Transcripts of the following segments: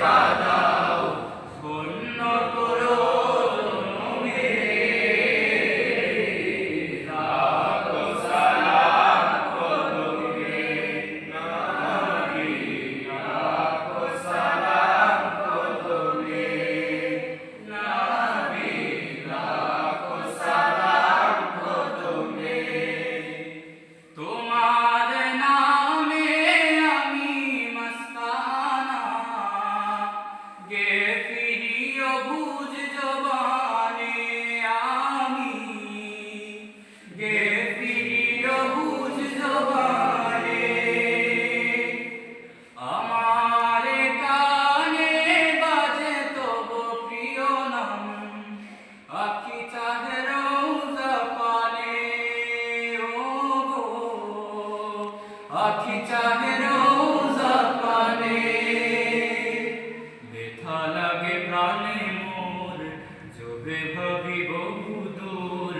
দেখা দাও ধন্য করো জনমে লাখো সালাম কদমে নবী লাখো সালাম কদমে নবী লাখো সালাম কদমে তোমার নামে আমি মস্তানা গে ফিরিও বুঝ জবানে আমি গে ফিরিও বুঝ জবানে আমার কানে বাজে তব প্রিয় নাম আখি চাহে রোজা পানে ও গো আখি চাহে রোজা পানে ব্যথা লাগে প্রাণে মোর যবে ভাবি বহু দূর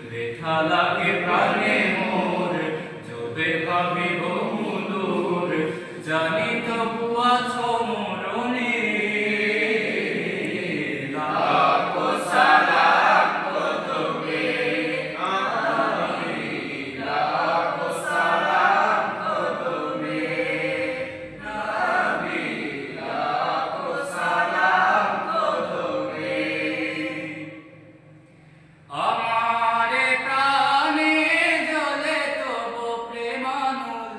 ব্যথা লাগে প্রাণে মোর যবে ভাবি বহু দূর জানি তবু আছো মরণে লাখো সালাম কদমে নবী লাখো সালাম কদমে নবী লাখো সালাম কদমে আমার প্রাণে জ্বলে তব প্রেমানল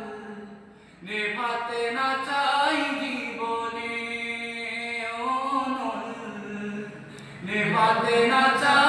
নেভাতে না চাই জীবনে ও নল নেভাতে না চাই